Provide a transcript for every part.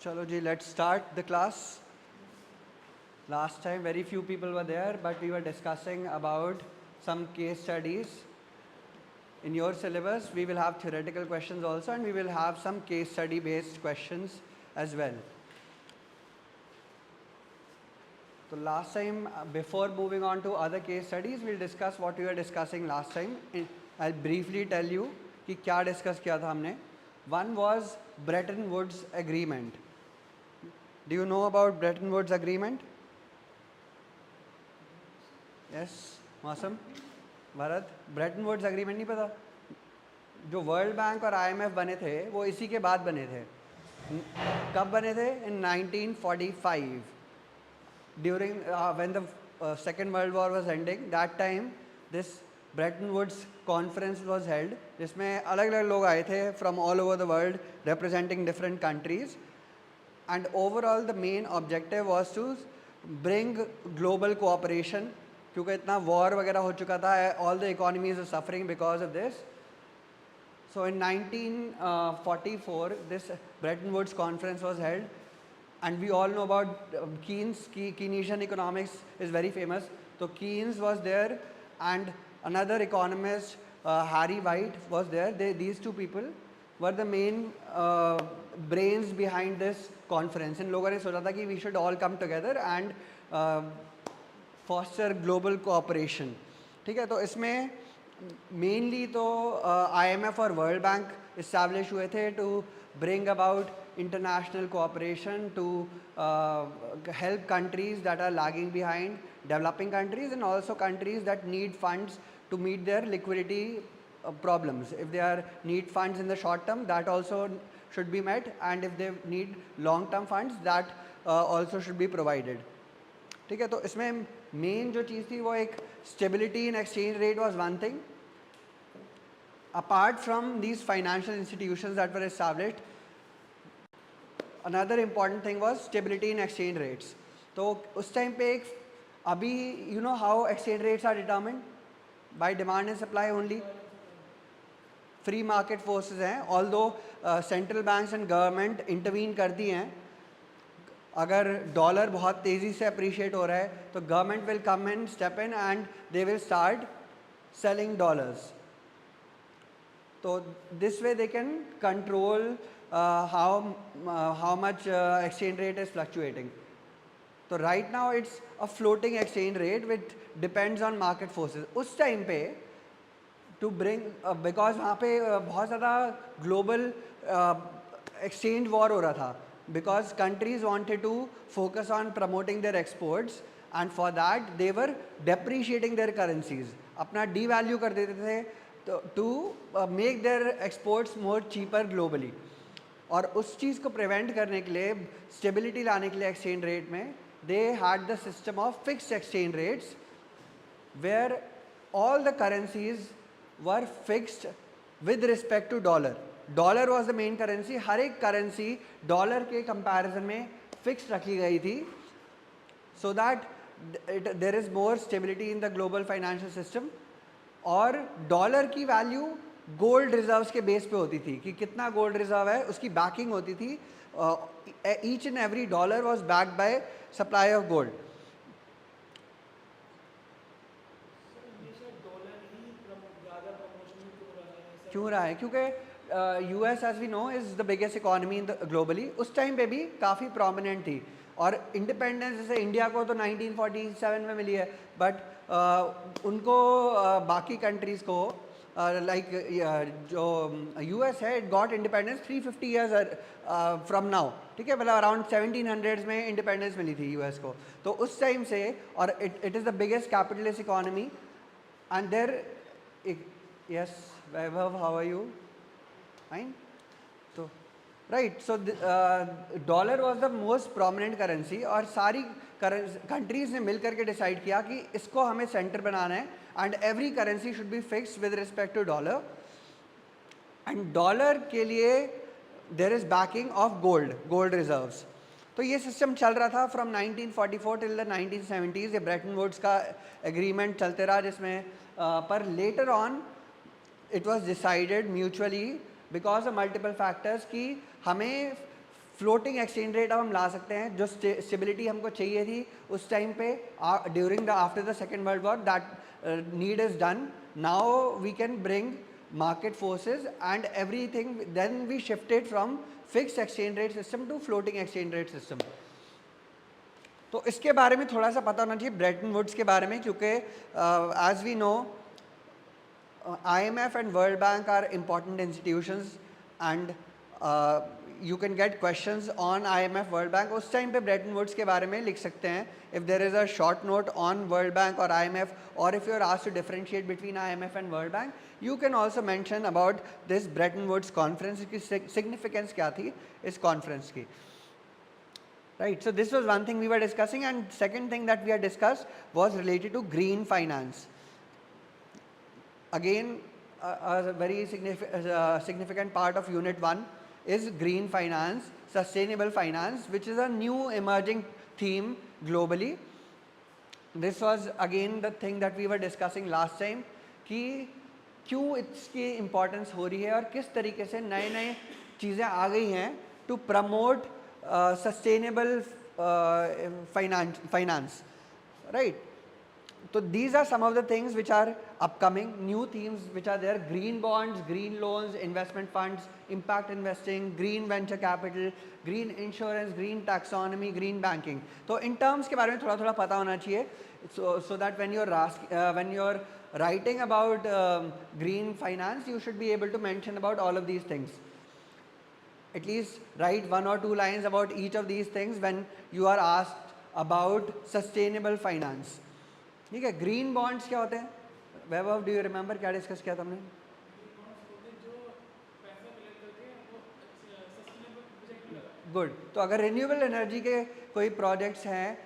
Chalo ji, let's start the class. Last time very few people were there, but we were discussing about some case studies. In your syllabus, we will have theoretical questions also, and we will have some case study based questions as well. So last time, before moving on to other case studies, we'll discuss what we were discussing last time. I'll briefly tell you कि क्या discuss किया था हमने. One was Bretton Woods Agreement. Do you know about Bretton Woods Agreement? Yes, मौसम, Bharat, Bretton Woods agreement नहीं पता? जो world bank और आईएमएफ बने थे वो इसी के बाद बने थे. कब बने थे? In 1945. During when the Second World War was ending, that time this Bretton Woods conference was held, जिसमें अलग-अलग लोग आए थे from all over the world representing different countries, and overall the main objective was to bring global cooperation, क्योंकि इतना war वगैरह हो चुका था, all the economies are suffering because of this. So in 1944 this Bretton Woods conference was held, and we all know about Keynesian economics is very famous. So Keynes was there, and another economist, Harry White, was there. These two people were the main brains behind this conference. इन लोगों ने सोचा था कि we should all come together and foster global cooperation. ठीक है, तो इसमें mainly तो IMF और World Bank establish हुए थे to bring about international cooperation to help countries that are lagging behind, developing countries, and also countries that need funds to meet their liquidity problems. If they need funds in the short term, that also should be met, and if they need long term funds, that also should be provided. ठीक है, तो इसमें main जो चीज़ थी वो एक stability in exchange rate was one thing. Apart from these financial institutions that were established, another important thing was stability in exchange rates. तो उस टाइम पे एक अभी you know how exchange rates are determined? By demand and supply only. Free market forces हैं, although central banks and government intervene कर दी हैं. अगर dollar बहुत तेज़ी से अप्रिशिएट हो रहा है तो government will come in, step in, and they will start selling dollars. तो this way they can control how much exchange rate is fluctuating. तो right now it's a floating exchange rate which depends on market forces. उस time पे to bring because वहाँ पे बहुत ज़्यादा global exchange war हो रहा था, because countries wanted to focus on promoting their exports, and for that they were depreciating their currencies. अपना devalue कर देते थे to make their exports more cheaper globally. और उस चीज़ को प्रिवेंट करने के लिए, स्टेबिलिटी लाने के लिए एक्सचेंज रेट में, they had the system of fixed exchange rates where all the currencies were fixed with respect to dollar. Dollar was the main currency. हर एक करेंसी डॉलर के कंपैरिजन में फिक्स्ड रखी गई थी, so that there is more stability in the global financial system. और dollar की value gold reserves के बेस पे होती थी कि कितना गोल्ड रिजर्व है उसकी बैकिंग होती थी. Each and every dollar was backed by supply of gold. क्यों रहा है? क्योंकि US as we know is the biggest economy in globally. उस टाइम पे भी काफ़ी प्रोमिनेंट थी, और इंडिपेंडेंस जैसे इंडिया को तो 1947 में मिली है, बट उनको बाकी कंट्रीज़ को like जो US है, it got independence 350 years from now. ठीक है, मतलब अराउंड 1700s में इंडिपेंडेंस मिली थी US को. तो उस टाइम से, और it is the biggest capitalist economy, and there, yes, Vaibhav, how are you? Fine. तो right, so dollar was the most prominent currency, और सारी कंट्रीज़ ने मिल करके डिसाइड किया कि इसको हमें सेंटर बनाना है, and every currency should be fixed with respect to dollar. And dollar के लिए there is backing of gold reserves. तो ये सिस्टम चल रहा था from 1944 till the 1970s. ये ब्रेटन वुड्स का एग्रीमेंट चलते रहा, जिसमें पर later on it was decided mutually because of multiple factors कि हमें फ्लोटिंग एक्सचेंज रेट अब हम ला सकते हैं, जो स्टेबिलिटी हमको चाहिए थी उस टाइम पे during the after the second world war, that need is done. Now we can bring market forces and everything, then we shifted from fixed exchange rate system to floating exchange rate system. तो इसके बारे में थोड़ा सा पता होना चाहिए Bretton Woods के बारे में, क्योंकि as we know IMF and World Bank are important institutions and you can get questions on IMF, World Bank. उस टाइम पे ब्रेटन वुड्स के बारे में लिख सकते हैं. If there is a short note on World Bank or IMF, or if you are asked to differentiate between IMF and World Bank, you can also mention about this Bretton Woods conference की significance क्या थी इस conference की. Right, so this was one thing we were discussing, and second thing that we had discussed was related to green finance. Again, a very significant part of Unit 1 is green finance, sustainable finance, which is a new emerging theme globally. This was again the thing that we were discussing last time, कि क्यों इसकी importance हो रही है और किस तरीके से नए नए चीज़ें आ गई हैं to promote sustainable finance, right. So these are some of the things which are upcoming, new themes which are there: green bonds, green loans, investment funds, impact investing, green venture capital, green insurance, green taxonomy, green banking. तो in terms के बारे में थोड़ा थोड़ा पता होना चाहिए, so that when you're writing about green finance, you should be able to mention about all of these things. At least write 1 or 2 lines about each of these things when you are asked about sustainable finance. ठीक है. Green bonds क्या होते हैं? वैभव, do you remember क्या discuss किया था हमने? Good. तो अगर रिन्यूएबल एनर्जी के कोई प्रोजेक्ट्स हैं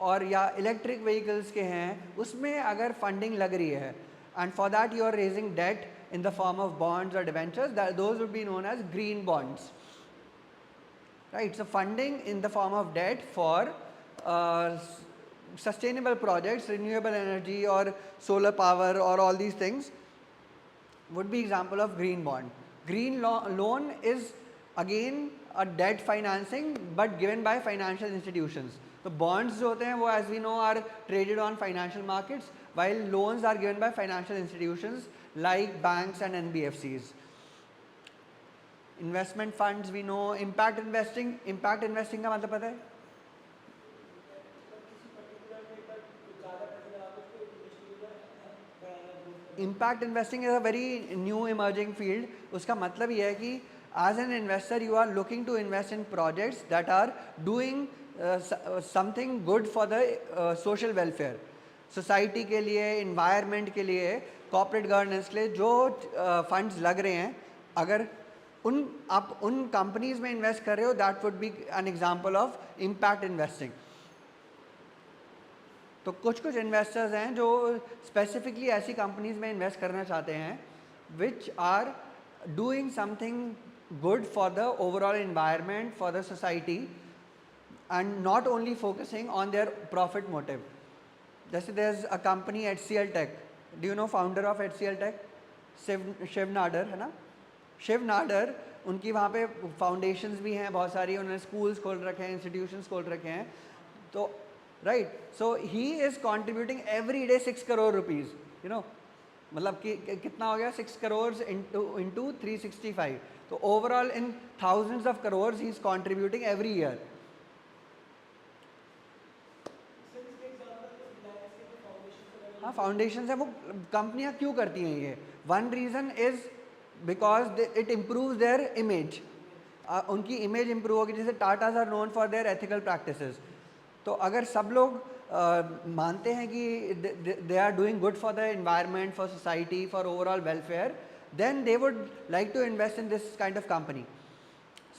और या इलेक्ट्रिक व्हीकल्स के हैं, उसमें अगर फंडिंग लग रही है and for that you are raising debt in the form of bonds और debentures, those would be known as green bonds, right. So funding in the form of debt for sustainable projects, renewable energy or solar power or all these things would be example of green bond. Green loan is again a debt financing but given by financial institutions. So bonds जो होते हैं वो as we know are traded on financial markets, while loans are given by financial institutions like banks and NBFCs. Investment funds we know. Impact investing का मतलब पता है? Impact investing is a very new emerging field. उसका मतलब ये है कि as an investor you are looking to invest in projects that are doing something good for the social welfare, society के लिए, environment के लिए, corporate governance के लिए जो funds लग रहे हैं, अगर आप उन companies में invest कर रहे हो, that would be an example of impact investing. तो कुछ इन्वेस्टर्स हैं जो स्पेसिफिकली ऐसी कंपनीज में इन्वेस्ट करना चाहते हैं which are doing something good for the overall environment, for the society, and not only focusing on their profit motive. जैसे there is a company HCL tech. Do you know founder of HCL tech? Shiv Nadar, है ना. शिव नाडर, उनकी वहाँ पे foundations भी हैं बहुत सारी, उन्होंने स्कूल्स खोल रखे हैं, इंस्टीट्यूशंस खोल रखे हैं. तो right, so he is contributing every day 6 crore rupees, you know, मतलब कि कितना हो गया 6 crores into 365, तो overall in thousands of crores he is contributing every year. हाँ, फाउंडेशन है वो कंपनियाँ क्यों करती हैं ये? One reason is because it improve their image. उनकी इमेज इम्प्रूव होगी. जैसे Tatas are known for their ethical practices. तो अगर सब लोग मानते हैं कि they are doing good for the environment, for society, for overall welfare, then they would like to invest in this kind of company.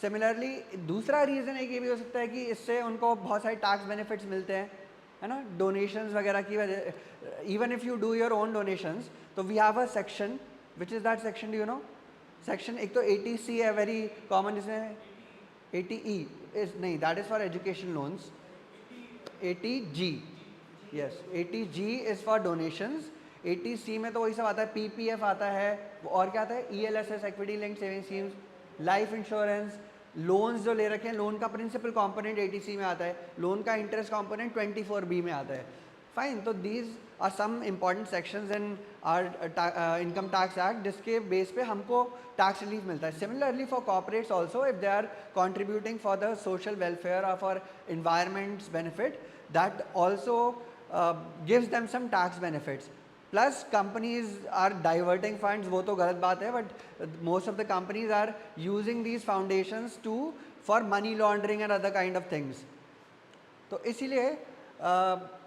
Similarly दूसरा रीज़न एक ये भी हो सकता है कि इससे उनको बहुत सारे टैक्स बेनिफिट्स मिलते हैं, है ना, डोनेशंस वगैरह की वजह. Even if you do your own donations, तो we have a section which is that section, do you know? Section एक तो 80C है, वेरी कॉमन, जिसमें 80E इज नहीं, that is for education loans. 80G, yes, 80G is for donations. 80C में तो वही सब आता है, PPF आता है, और क्या आता है, ELSS, equity linked saving schemes, life insurance, loans जो ले रखे हैं, लोन का प्रिंसिपल कंपोनेंट 80C में आता है, लोन का इंटरेस्ट कंपोनेंट 24B में आता है. फाइन. तो these are some important sections in our income tax act जिसके बेस पे हमको टैक्स रिलीफ मिलता है. Similarly for corporates also, if they are contributing for the social welfare और for environment's benefit, that also gives them some tax benefits. Plus companies are diverting funds, वो तो गलत बात है, but most of the companies are using these foundations to for money laundering and other kind of things. तो इसीलिए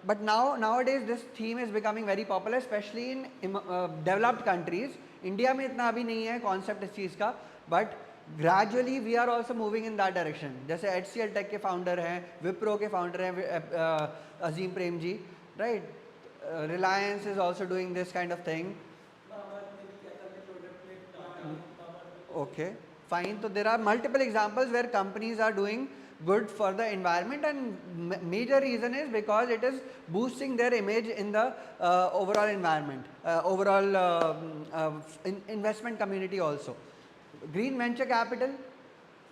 but nowadays this theme is becoming very popular, especially in developed countries. India में इतना अभी नहीं है concept इस चीज़ का, but gradually we are also moving in that direction. जैसे HCL टेक के फाउंडर हैं, विप्रो के फाउंडर हैं Azim Premji, right. Reliance is also doing this kind of thing. Okay, fine. तो there are multiple examples where companies are doing good for the environment, and major reason is because it is boosting their image in the overall environment, overall investment community also. Green venture capital,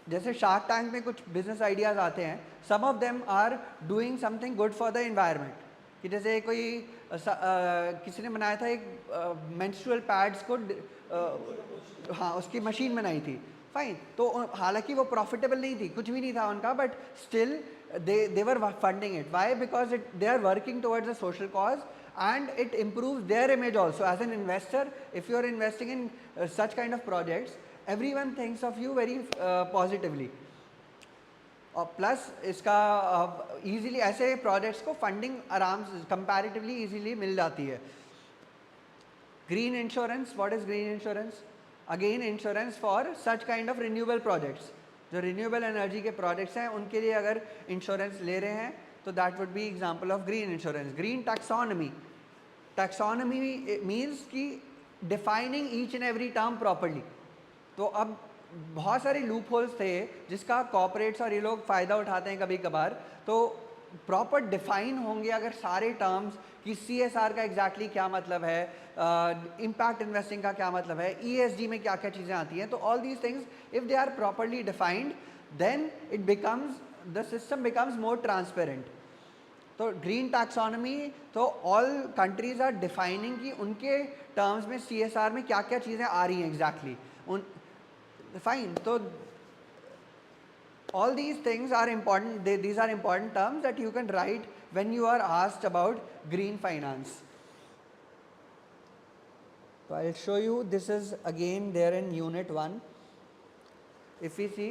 जैसे shark tank में कुछ business ideas आते हैं, some of them are doing something good for the environment. कि जैसे कोई किसी ने बनाया था एक menstrual pads को, हाँ उसकी मशीन बनाई थी. फाइन. तो हालांकि वो प्रॉफिटेबल नहीं थी, कुछ भी नहीं था उनका, but still they were funding it. Why? Because they are working towards a social cause and it improves their image also as an investor. If you are investing in such kind of projects, everyone thinks of you very positively. और plus इसका easily ऐसे projects को funding आराम से comparatively easily मिल जाती है. Green insurance, what is green insurance? Again insurance for such kind of renewable projects. जो renewable energy के projects हैं उनके लिए अगर insurance ले रहे हैं तो that would be example of green insurance. Green taxonomy. Taxonomy means कि defining each and every term properly. तो अब बहुत सारे लूप होल्स थे जिसका कॉर्पोरेट्स और ये लोग फ़ायदा उठाते हैं कभी कभार. तो प्रॉपर डिफाइन होंगे अगर सारे टर्म्स कि CSR का एग्जैक्टली क्या मतलब है, इम्पैक्ट इन्वेस्टिंग का क्या मतलब है, ESG में क्या क्या चीज़ें आती हैं. तो all these things if they are properly defined then it becomes the system becomes more transparent. तो ग्रीन टैक्सोनॉमी, तो ऑल कंट्रीज आर डिफाइनिंग कि उनके टर्म्स में CSR में क्या क्या चीज़ें आ रही हैं एग्जैक्टली. फाइन. तो all these things are important. These are important terms that you can write when you are asked about green finance. So I'll show you. This is again there in unit 1. If we see,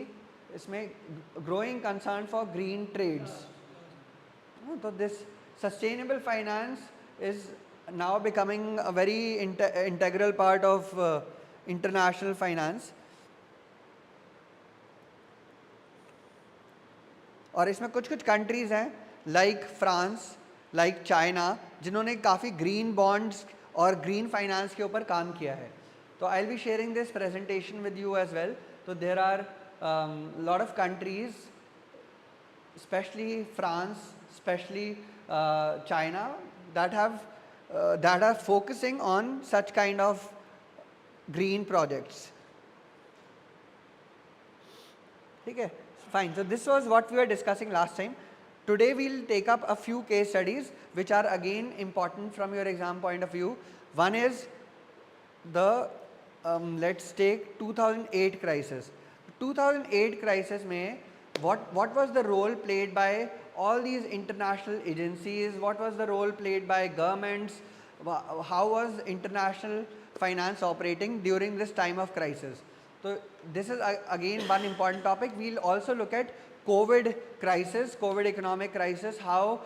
इसमें growing concern for green trades. So this sustainable finance is now becoming a very integral part of international finance. और इसमें कुछ कुछ countries हैं like France, like China, जिन्होंने काफ़ी green bonds और green finance के ऊपर काम किया है. तो I will be sharing this presentation with you as well. तो there are lot of countries, specially France, specially China, that are focusing on such kind of green projects. ठीक है. Fine. So this was what we were discussing last time. Today we'll take up a few case studies which are again important from your exam point of view. One is the let's take 2008 crisis. 2008 crisis में what was the role played by all these international agencies? What was the role played by governments? How was international finance operating during this time of crisis? So this is again one important topic. We'll also look at COVID crisis, COVID economic crisis, how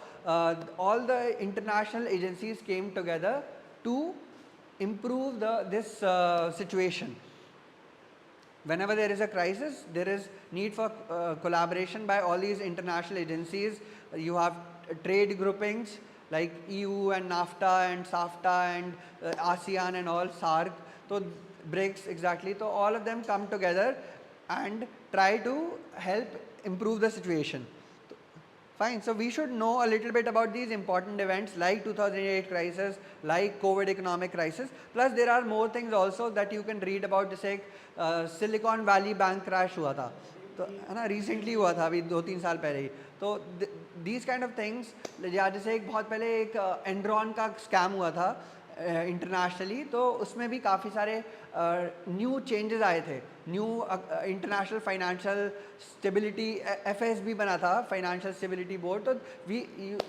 all the international agencies came together to improve this situation. Whenever there is a crisis, there is need for collaboration by all these international agencies. You have trade groupings like EU and NAFTA and SAFTA and ASEAN and all, SARC. So BRICS, exactly. So all of them come together and try to help improve the situation. Fine. So we should know a little bit about these important events like 2008 crisis, like COVID economic crisis. Plus there are more things also that you can read about. जैसे Silicon Valley Bank crash हुआ था. तो है ना, recently हुआ था, अभी 2-3 साल पहले ही। तो दीज काइंड ऑफ थिंग्स, या जैसे एक बहुत पहले एक एनरॉन का स्कैम हुआ था इंटरनेशनली, तो उसमें भी काफ़ी सारे न्यू चेंजेस आए थे। New international financial stability FSB बना था, फाइनेंशियल स्टेबिलिटी बोर्ड। तो we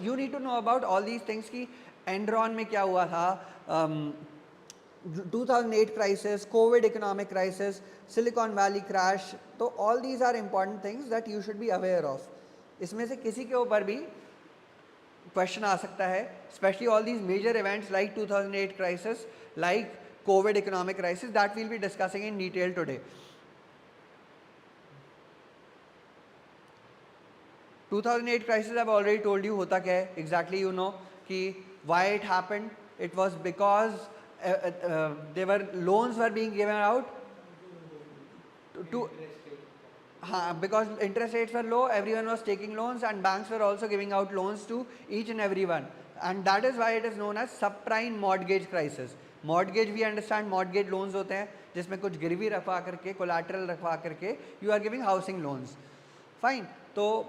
you need to know about all these things कि एनरॉन में क्या हुआ था, 2008 crisis, COVID economic crisis, Silicon Valley crash. तो all these are important things that you should be aware of. इसमें से किसी के ऊपर भी क्वेश्चन आ सकता है, especially all these major events like 2008 crisis, like COVID economic crisis, that we'll be discussing in detail today. 2008 crisis I've already told you होता क्या है exactly, you know कि why it happened. It was because there were loans were being given out to because interest rates were low, everyone was taking loans, and banks were also giving out loans to each and everyone, and that is why it is known as subprime mortgage crisis. Mortgage, we understand, mortgage loans होते हैं जिसमें कुछ गिरवी रखवा करके, collateral रखवा करके you are giving housing loans. Fine. So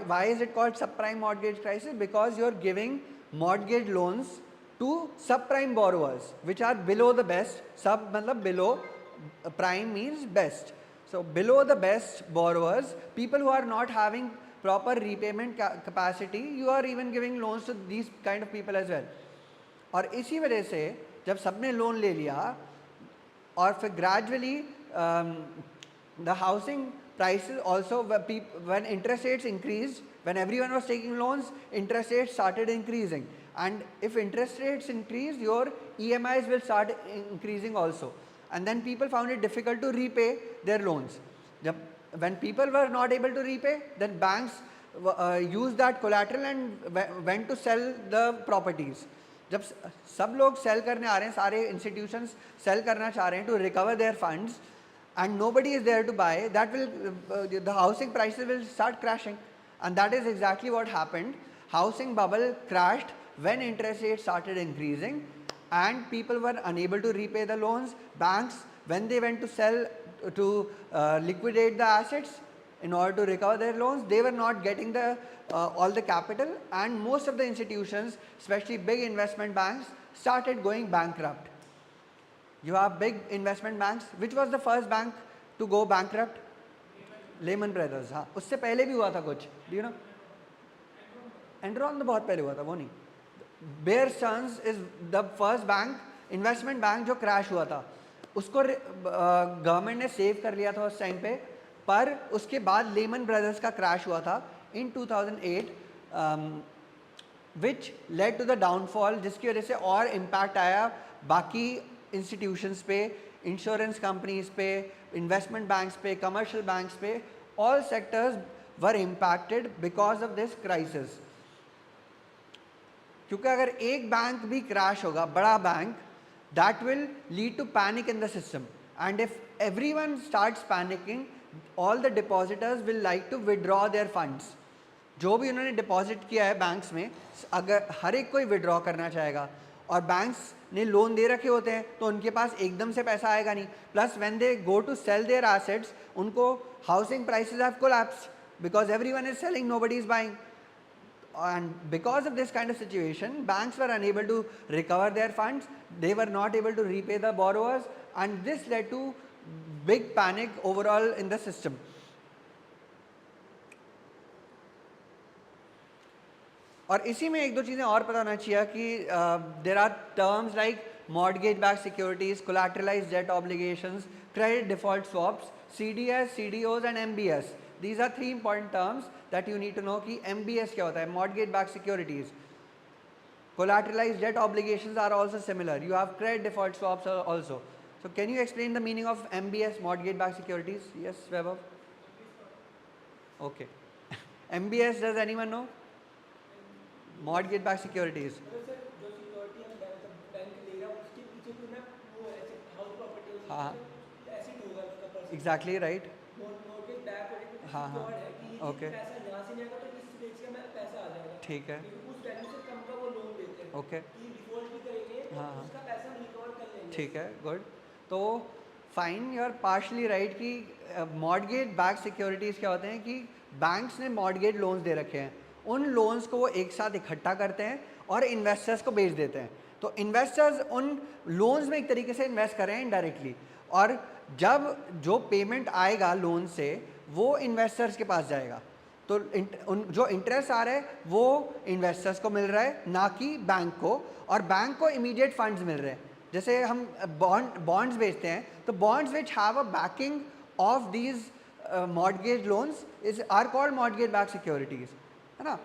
why is it called subprime mortgage crisis? Because you are giving mortgage loans to subprime borrowers which are below the best. Sub matlab below, prime means best. So below the best borrowers, people who are not having proper repayment capacity, you are even giving loans to these kind of people as well. और इसी वजह से जब सबने loan ले लिया और फिर gradually the housing prices also, when interest rates increased, when everyone was taking loans, interest rates started increasing, and if interest rates increase, your EMIs will start increasing also, and then people found it difficult to repay their loans. When people were not able to repay, then banks used that collateral and went to sell the properties. जब सब लोग cell करने आ रहे हैं, सारे institutions cell करना चाह रहे हैं to recover their funds, and nobody is there to buy, that will the housing prices will start crashing, and that is exactly what happened. Housing bubble crashed when interest rates started increasing and people were unable to repay the loans. Banks, when they went to sell, to liquidate the assets in order to recover their loans, they were not getting the all the capital, and most of the institutions, especially big investment banks, started going bankrupt. You have big investment banks. Which was the first bank to go bankrupt? Lehman Brothers. हाँ, उससे पहले भी हुआ था कुछ. Do you know? Enron तो बहुत पहले हुआ था, वो नहीं. Bear Stearns is the first bank, investment bank जो crash हुआ था. उसको गवर्नमेंट ने सेव कर लिया था उस टाइम पे, पर उसके बाद लेमन ब्रदर्स का क्रैश हुआ था in 2008, which led to the downfall, जिसकी वजह से और इम्पैक्ट आया बाकी इंस्टीट्यूशंस पे, इंश्योरेंस कंपनीज पे, इन्वेस्टमेंट बैंक्स पे, कमर्शियल बैंक्स पे. All sectors were impacted because of this crisis. क्योंकि अगर एक बैंक भी क्रैश होगा, बड़ा bank, that will lead to panic in the system, and if everyone starts panicking, all the depositors will like to withdraw their funds. जो भी उन्होंने deposit किया है बैंक्स में, अगर हर एक कोई विड्रॉ करना चाहेगा, और बैंक्स ने लोन दे रखे होते हैं तो उनके पास एकदम से पैसा आएगा नहीं. Plus when they go to sell their assets, उनको housing prices have collapsed because everyone is selling, nobody is buying. And because of this kind of situation, banks were unable to recover their funds, they were not able to repay the borrowers, and this led to big panic overall in the system. और इसी में एक दो चीज़ें और पता होना चाहिए कि there are terms like mortgage backed securities, collateralized debt obligations, credit default swaps, CDS, CDOs and MBS. These are three important terms that you need to know कि MBS क्या होता है, mortgage backed securities. Collateralized debt obligations are also similar. You have credit default swaps also. So can you explain the meaning of MBS, mortgage backed securities? Yes, Vaibhav? Okay. MBS, does anyone know? Mortgage backed securities. हाँ, exactly right. हाँ हाँ, okay, ठीक है, okay, हाँ हाँ, ठीक है, good. तो fine, you are partially right कि मॉर्गेज बैक सिक्योरिटीज़ क्या होते हैं कि बैंक्स ने मॉर्गेज लोन्स दे रखे हैं, उन लोन्स को वो एक साथ इकट्ठा करते हैं और इन्वेस्टर्स को बेच देते हैं। तो इन्वेस्टर्स उन लोन्स में एक तरीके से इन्वेस्ट कर रहे हैं इनडायरेक्टली, और जब जो पेमेंट आएगा लोन से वो इन्वेस्टर्स के पास जाएगा। तो जो इंटरेस्ट आ रहा है वो इन्वेस्टर्स को मिल रहा है, ना कि बैंक को, और बैंक को इमीडिएट फंड्स मिल रहे हैं। जैसे हम बॉन्ड्स बेचते हैं, तो bonds which have a backing of these mortgage loans is are called mortgage back securities, है ना।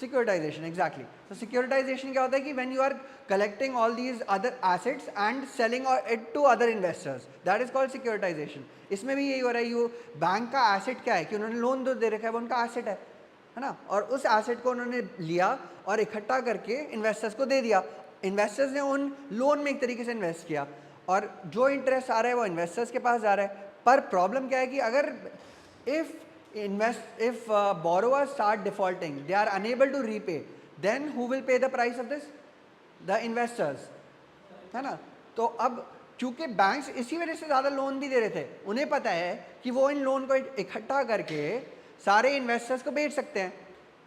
Securitisation, exactly. तो सिक्योरिटाइजेशन क्या होता है कि when you are collecting all these other assets and selling it to other investors, that is called securitisation. इसमें भी यही हो रहा है, यू बैंक का एसेट क्या है कि उन्होंने लोन दे रखा है, वो उनका एसेट है ना, और उस एसेट को उन्होंने लिया और इकट्ठा करके इन्वेस्टर्स को दे दिया। इन्वेस्टर्स ने उन लोन में एक तरीके से इन्वेस्ट किया, और जो इंटरेस्ट आ रहा है वो इन्वेस्टर्स के पास जा रहा है। पर प्रॉब्लम क्या है कि अगर if borrowers start defaulting, they are unable to repay, then who will pay the price of this? The investors, है ना। तो अब क्योंकि बैंक्स इसी वजह से ज़्यादा लोन भी दे रहे थे, उन्हें पता है कि वो इन लोन को इकट्ठा करके सारे इन्वेस्टर्स को बेच सकते हैं,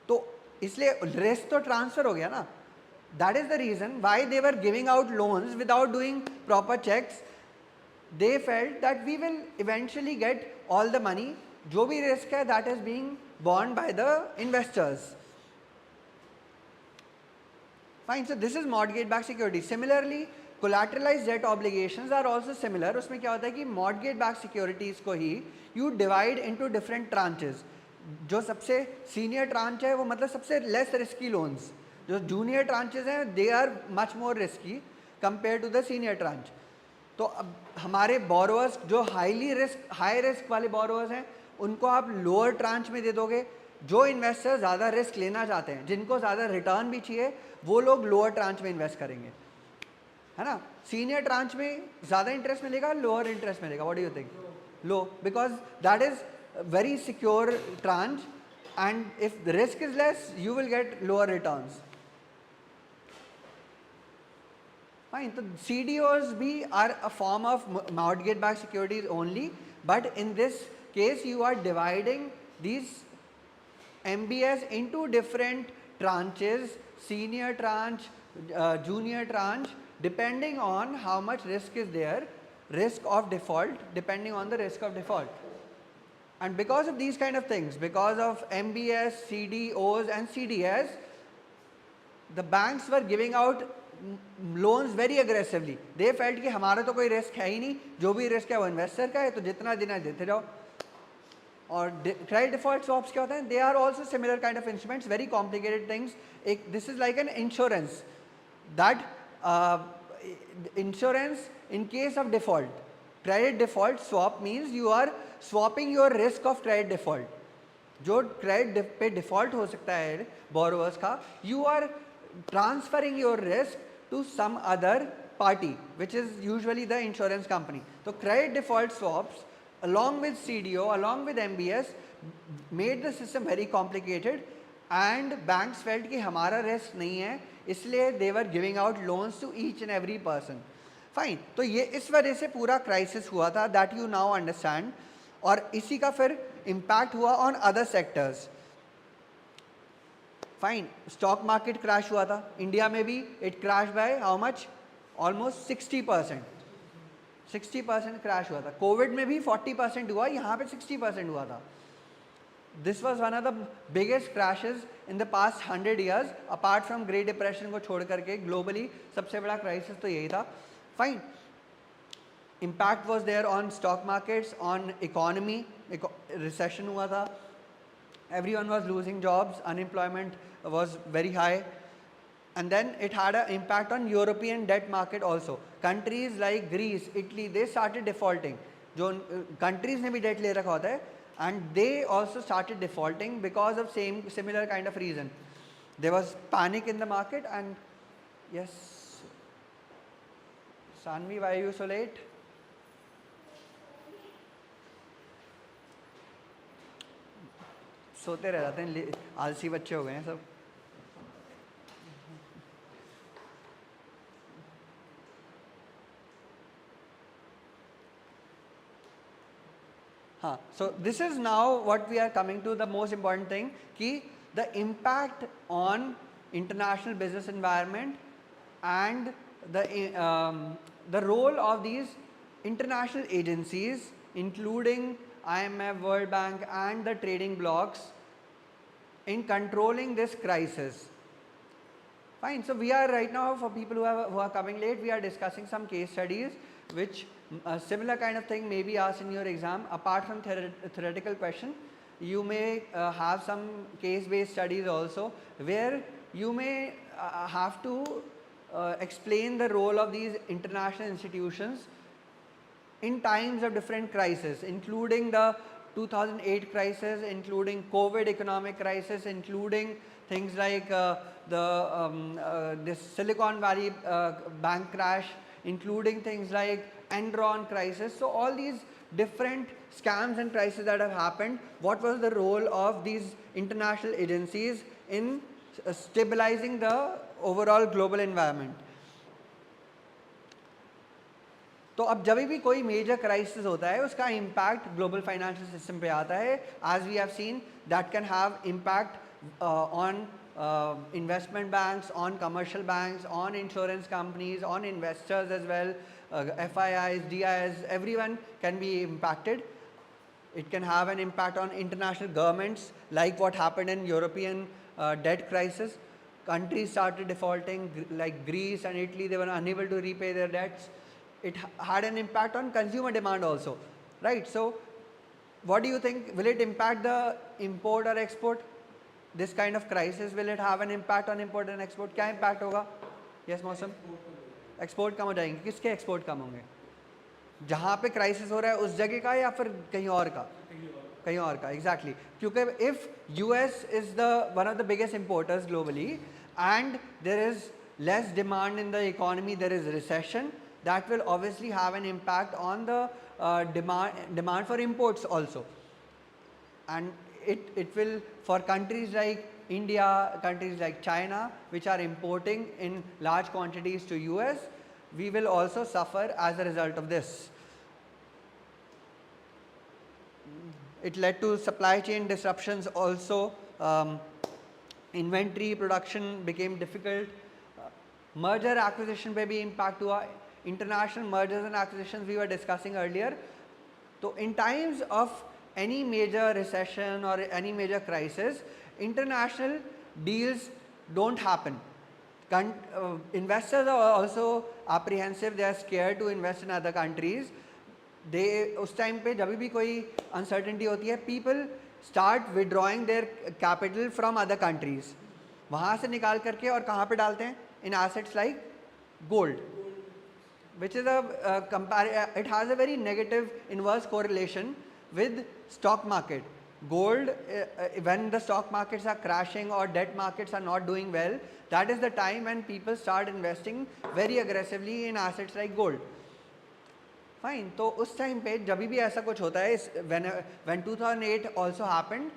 तो इसलिए रिस्क तो ट्रांसफ़र हो गया ना। That is the reason why they were giving out loans without doing proper checks. They felt that we will eventually get all the money, जो भी रिस्क है that is being borne by the investors. Fine, so this is mortgage backed security. Similarly, collateralized debt obligations are also similar. उसमें क्या होता है कि mortgage backed securities को ही you divide into different tranches. जो सबसे senior tranche है वो मतलब सबसे less risky loans, जो junior tranches हैं they are much more risky compared to the senior tranche. तो अब हमारे borrowers जो high risk वाले borrowers हैं उनको आप लोअर ट्रांच में दे दोगे। जो इन्वेस्टर ज़्यादा रिस्क लेना चाहते हैं, जिनको ज़्यादा रिटर्न भी चाहिए, वो लोग लोअर ट्रांच में इन्वेस्ट करेंगे, है ना। सीनियर ट्रांच में ज़्यादा इंटरेस्ट मिलेगा, लोअर इंटरेस्ट मिलेगा। What do you think? Low, because that is very secure tranche, and if the risk is less you will get lower returns. Fine, तो CDOs भी are a form of mortgage backed securities only, but in this case you are dividing these MBS into different tranches, senior tranche, junior tranche, depending on how much risk is there, risk of default, depending on the risk of default. And because of these kind of things, because of MBS, CDOs and CDS, the banks were giving out loans very aggressively. They felt कि हमारा तो कोई risk है ही नहीं, जो भी risk है वो इन्वेस्टर का है, तो जितना देना देते जाओ। और क्रेडिट डिफॉल्ट स्वैप्स क्या होते हैं? They are also similar kind of instruments, very complicated things. एक this is like an insurance, that insurance in case of default. Credit default swap means you are swapping your risk of credit default. जो credit पे default हो सकता है borrowers का, you are transferring your risk to some other party which is usually the insurance company. तो credit default swaps along with CDO, along with MBS, made the system very complicated, and banks felt कि हमारा risk नहीं है, इसलिए they were giving out loans to each and every person. Fine, तो ये इस वजह से पूरा crisis हुआ था, that you now understand, और इसी का फिर impact हुआ on other sectors. Fine, stock market crash हुआ था, इंडिया में भी it crashed by how much? Almost 60%. 60% crash हुआ था। कोविड में भी 40% हुआ, यहाँ पे 60% हुआ था। This was one of the biggest crashes in the past 100 years, apart from great depression को छोड़ करके ग्लोबली सबसे बड़ा क्राइसिस तो यही था। Fine, impact was there on stock markets, on economy, recession हुआ था, everyone was losing jobs, unemployment was very high, and then it had an impact on European debt market also. Countries like Greece, Italy, they started defaulting. जो countries ने भी debt ले रखा होता है, and they also started defaulting because of similar kind of reason. There was panic in the market, and yes, Sanvi, why are you so late? सोते रह जाते हैं, आलसी बच्चे हो गए हैं सब। So this is now what we are coming to the most important thing, ki the impact on international business environment and the role of these international agencies, including IMF, World Bank and the trading blocs in controlling this crisis. Fine. So we are right now, for people who are coming late, we are discussing some case studies which a similar kind of thing may be asked in your exam. Apart from theoretical question, you may have some case-based studies also, where you may have to explain the role of these international institutions in times of different crises, including the 2008 crisis, including COVID economic crisis, including things like this Silicon Valley bank crash, including things like Enron crisis. So all these different scams and crises that have happened, what was the role of these international agencies in stabilizing the overall global environment? तो अब जब भी कोई major crisis होता है उसका impact global financial system पे आता है, as we have seen that can have impact on investment banks, on commercial banks, on insurance companies, on investors as well, FIIs, DIs, everyone can be impacted. It can have an impact on international governments, like what happened in European debt crisis. Countries started defaulting, like Greece and Italy, they were unable to repay their debts. It had an impact on consumer demand also, right? So what do you think, will it impact the import or export? This kind of crisis, will it have an impact on import and export? क्या impact होगा? Yes, मौसम? Export कम हो जाएंगे. किसके export कम होंगे? जहाँ पे crisis हो रहा है उस जगह का या फिर कहीं और का? कहीं और का, exactly. क्योंकि if US is one of the biggest importers globally and there is less demand in the economy, there is recession, that will obviously have an impact on the demand for imports also. And it will, for countries like India, countries like China, which are importing in large quantities to US, we will also suffer as a result of this. It led to supply chain disruptions also. Inventory production became difficult. Merger acquisition पे भी impact हुआ. International mergers and acquisitions we were discussing earlier. So in times of any major recession or any major crisis, international deals don't happen. Investors are also apprehensive, they are scared to invest in other countries. They, उस time पे जब भी कोई uncertainty होती है, people start withdrawing their capital from other countries. वहाँ से निकाल करके और कहाँ पे डालते हैं? In assets like gold, which is it has a very negative inverse correlation with stock market. Gold, when the stock markets are crashing or debt markets are not doing well, that is the time when people start investing very aggressively in assets like gold. Fine. तो उस time पे जब भी ऐसा कुछ होता है, when 2008 also happened,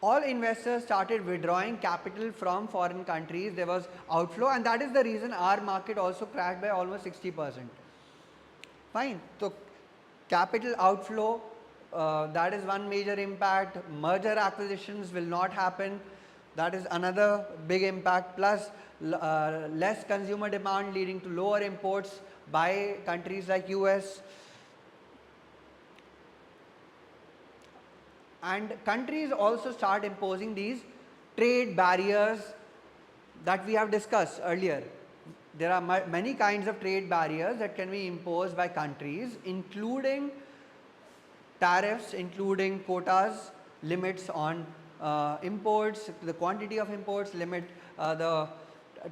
all investors started withdrawing capital from foreign countries. There was outflow, and that is the reason our market also crashed by almost 60%. Fine. So capital outflow, that is one major impact. Merger acquisitions will not happen. That is another big impact. Plus less consumer demand leading to lower imports by countries like US. And countries also start imposing these trade barriers that we have discussed earlier. There are many kinds of trade barriers that can be imposed by countries, including tariffs, including quotas, limits on imports, the quantity of imports, limit the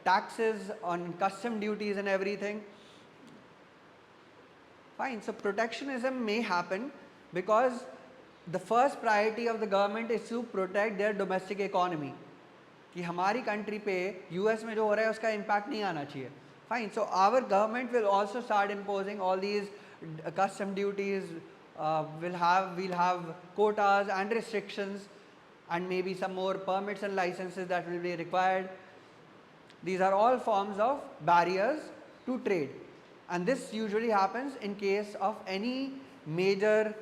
taxes on custom duties and everything. Fine. So protectionism may happen because the first priority of the government is to protect their domestic economy. कि हमारी country पे US में जो हो रहा है उसका impact नहीं आना चाहिए. Fine. So our government will also start imposing all these custom duties. We'll have quotas and restrictions, and maybe some more permits and licenses that will be required. These are all forms of barriers to trade, and this usually happens in case of any major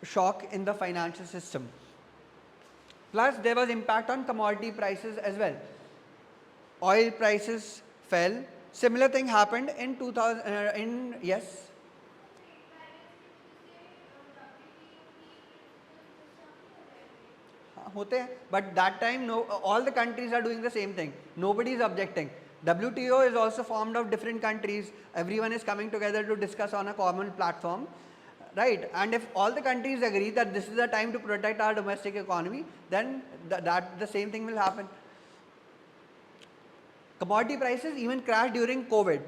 shock in the financial system. Plus, there was impact on commodity prices as well. Oil prices fell. Similar thing happened in 2000. Yes. होते हैं, but that time no, all the countries are doing the same thing. Nobody is objecting. WTO is also formed of different countries. Everyone is coming together to discuss on a common platform, right? And if all the countries agree that this is the time to protect our domestic economy, then the same thing will happen. Commodity prices even crashed during COVID.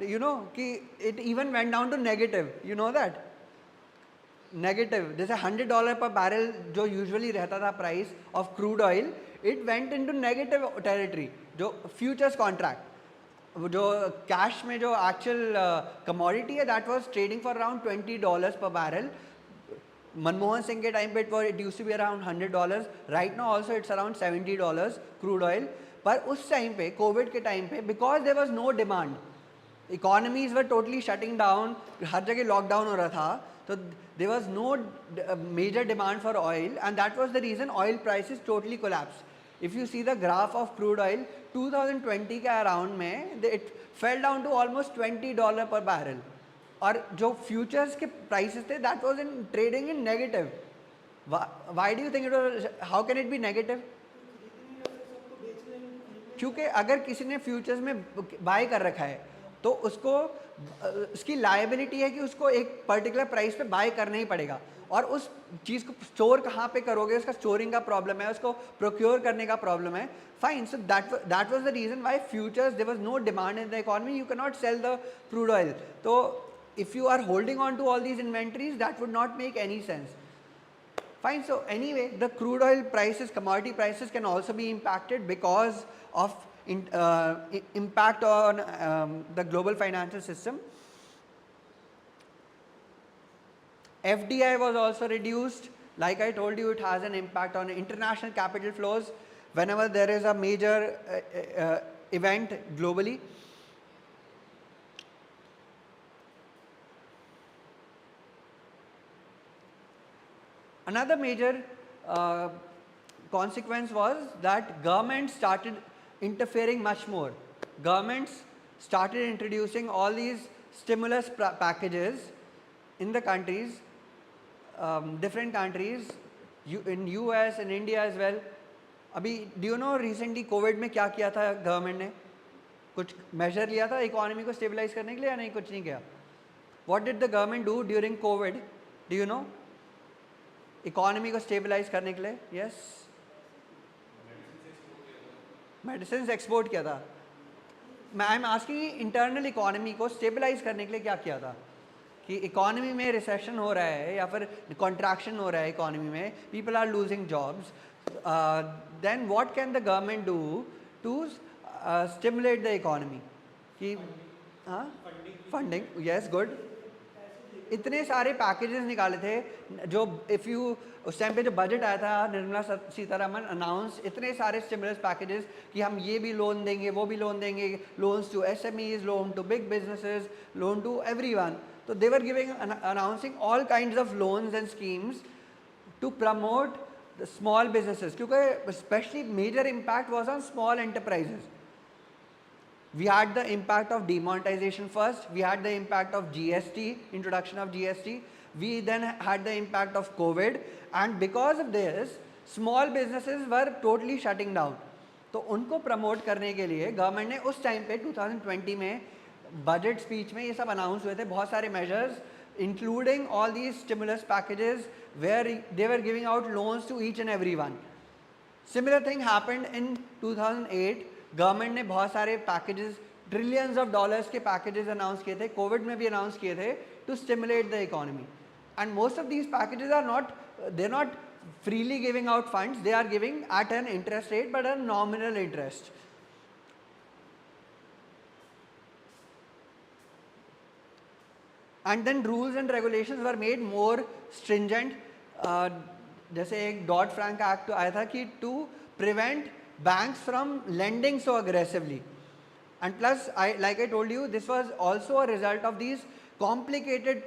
You know, it even went down to negative. You know that? Negative. जैसे $100 per barrel जो usually रहता था price of crude oil, it went into negative territory. जो futures contract, जो cash में जो actual commodity है, that was trading for around $20 per barrel. Manmohan Singh के टाइम पे it used to be around $100. Right now also it's around $70 crude oil. पर उस time पे कोविड के टाइम पे because there was no demand, economies were totally shutting down, हर जगह lockdown हो रहा था, तो there was no major demand for oil, and that was the reason oil prices totally collapsed. If you see the graph of crude oil, 2020 के around में it fell down to almost $20 per barrel, और जो futures के prices थे, that was in trading in negative. Why do you think it was? How can it be negative? क्योंकि अगर किसी ने फ्यूचर्स में बाय कर रखा है तो उसको उसकी लायबिलिटी है कि उसको एक पर्टिकुलर प्राइस पे बाय करना ही पड़ेगा, और उस चीज़ को स्टोर कहाँ पे करोगे, उसका स्टोरिंग का प्रॉब्लम है, उसको प्रोक्योर करने का प्रॉब्लम है. Fine. So that was the reason why futures there was no demand in the economy. You can not sell the crude oil. तो if you are holding on to all these inventories, that would not make any sense. Fine. So anyway, the crude oil prices, commodity prices can also be impacted because of impact on the global financial system. FDI was also reduced. Like I told you, it has an impact on international capital flows whenever there is a major event globally. Another major consequence was that governments started interfering much more. Governments started introducing all these stimulus packages in the countries, different countries, in US and India as well. अभी do you know recently COVID में क्या किया था government ने? कुछ measure लिया था economy को stabilize करने के लिए या नहीं? कुछ नहीं किया. What did the government do during COVID? Do you know? Economy को स्टेबलाइज करने के लिए. यस, मेडिसिन एक्सपोर्ट किया था. I am asking internal economy को स्टेबलाइज करने के लिए क्या किया था? कि इकोनॉमी में रिसेशन हो रहा है या फिर कॉन्ट्रैक्शन हो रहा है इकोनॉमी में, people are losing jobs, then what can the government do to stimulate the economy? कि हाँ, फंडिंग. Yes, good. इतने सारे पैकेजेस निकाले थे जो इफ़ यू उस टाइम पे जो बजट आया था, निर्मला सीतारमन अनाउंस इतने सारे स्टिमुलस पैकेजेस कि हम ये भी लोन देंगे, वो भी लोन देंगे, loans to SMEs, loan to big businesses, loan to everyone. तो they were giving announcing all kinds of loans and schemes to promote the small businesses, क्योंकि specially major impact was on small enterprises. We had the impact of demonetization first, we had the impact of GST, introduction of GST, we then had the impact of COVID, and because of this, small businesses were totally shutting down. तो उनको promote करने के लिए government ने उस time पे 2020 में budget speech में ये सब अनाउंस हुए थे, बहुत सारे measures including all these stimulus packages where they were giving out loans to each and every one. Similar thing happened in 2008. Government ने बहुत सारे पैकेजेस, ट्रिलियंस ऑफ डॉलर्स के पैकेजेस अनाउंस किए थे, कोविड में भी अनाउंस किए थे to stimulate the economy. And most of these packages are not, they are not freely giving out funds, they are giving at an interest rate but a nominal interest. And then rules and regulations were made more stringent. जैसे एक dot Frank act आया था कि to prevent banks from lending so aggressively, and plus like I told you, this was also a result of these complicated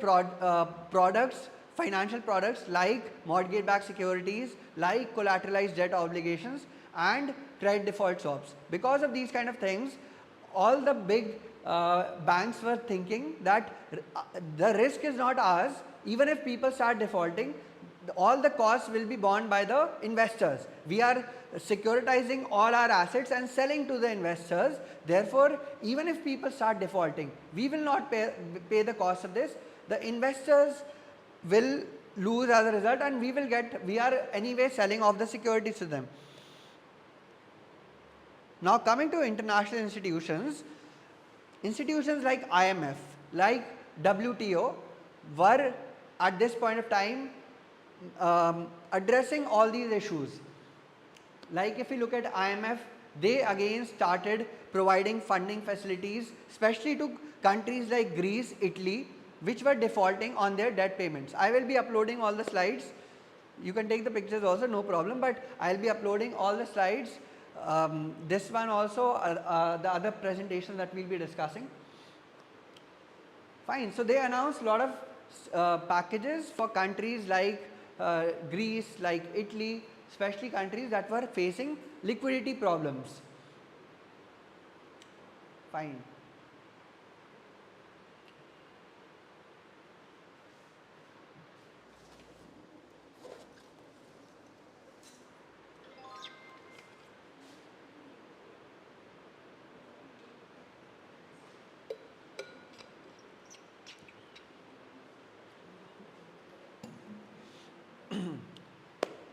products financial products like mortgage-backed securities, like collateralized debt obligations, and credit default swaps. Because of these kind of things, all the big banks were thinking that the risk is not ours. Even if people start defaulting, all the costs will be borne by the investors. We are securitizing all our assets and selling to the investors. Therefore, even if people start defaulting, we will not pay the cost of this. The investors will lose as a result, and we are anyway selling off the securities to them. Now coming to international institutions, institutions like IMF, like WTO were at this point of time addressing all these issues. Like if you look at IMF, they again started providing funding facilities, especially to countries like Greece, Italy, which were defaulting on their debt payments. I will be uploading all the slides. You can take the pictures also, no problem, but I will be uploading all the slides. This one also, the other presentation that we will be discussing. Fine, so they announced a lot of packages for countries like Greece, like Italy, especially countries that were facing liquidity problems. Fine.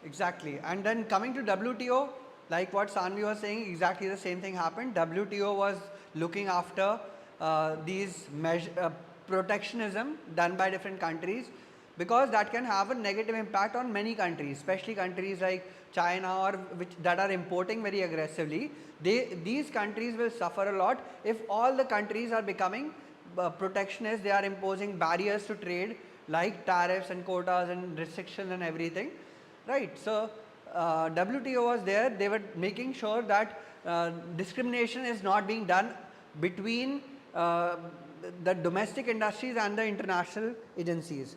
Exactly. And then coming to WTO, like what Sanvi was saying, exactly the same thing happened. WTO was looking after these protectionism done by different countries, because that can have a negative impact on many countries, especially countries like China or that are importing very aggressively. These countries will suffer a lot if all the countries are becoming protectionist. They are imposing barriers to trade like tariffs and quotas and restrictions and everything. Right. So WTO was there. They were making sure that discrimination is not being done between the domestic industries and the international agencies.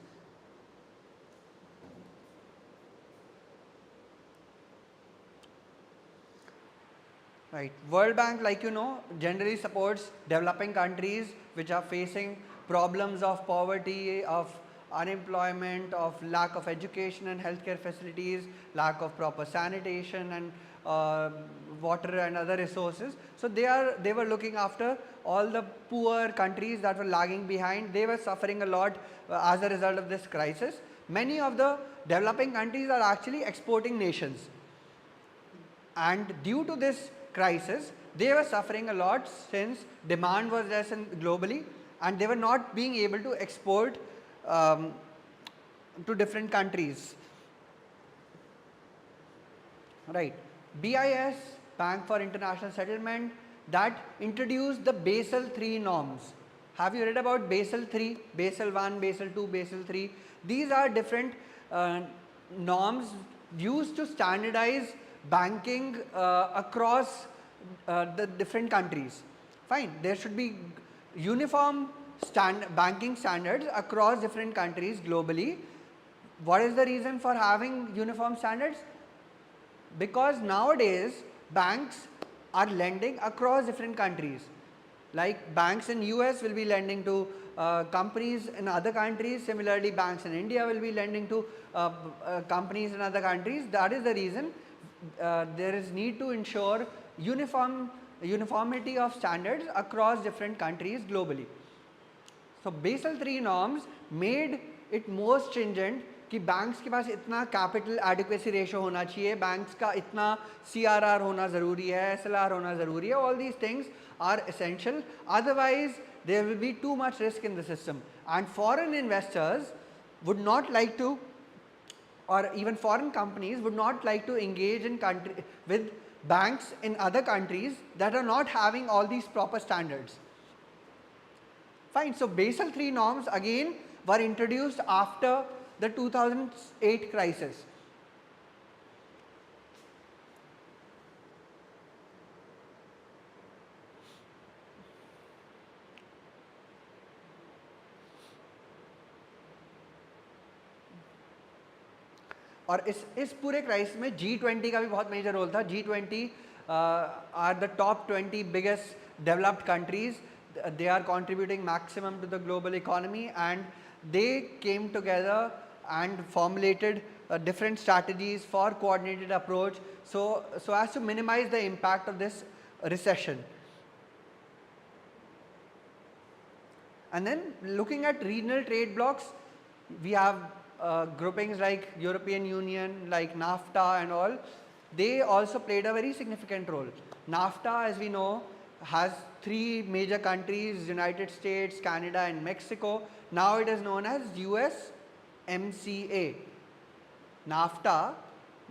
Right. World Bank, like you know, generally supports developing countries which are facing problems of poverty, of unemployment, of lack of education and healthcare facilities, lack of proper sanitation and water and other resources. So they were looking after all the poor countries that were lagging behind. They were suffering a lot as a result of this crisis. Many of the developing countries are actually exporting nations, and due to this crisis they were suffering a lot since demand was less globally, and they were not being able to export to different countries. Right. BIS, Bank for International Settlement, that introduced the Basel III norms. Have you read about Basel III, Basel 1, Basel 2, Basel 3? These are different norms used to standardize banking across the different countries. Fine, there should be uniform banking standards across different countries globally. What is the reason for having uniform standards? Because nowadays banks are lending across different countries. Like banks in US will be lending to companies in other countries. Similarly, banks in India will be lending to companies in other countries. That is the reason there is need to ensure uniformity of standards across different countries globally. So Basel III norms made it more stringent कि banks के पास इतना capital adequacy ratio होना चाहिए, banks का इतना CRR होना ज़रूरी है, SLR होना ज़रूरी है. All these things are essential, otherwise there will be too much risk in the system, and foreign investors would not like to, or even foreign companies would not like to engage in with banks in other countries that are not having all these proper standards. Fine. So Basel III norms again were introduced after the 2008 crisis. और इस पूरे crisis में G20 का भी बहुत major role था. G20 are the top 20 biggest developed countries. They are contributing maximum to the global economy, and they came together and formulated different strategies for coordinated approach, so as to minimize the impact of this recession. And then looking at regional trade blocks, we have groupings like European Union, like NAFTA and all. They also played a very significant role. NAFTA, as we know, has 3 major countries: United States, Canada and Mexico. Now it is known as USMCA. NAFTA,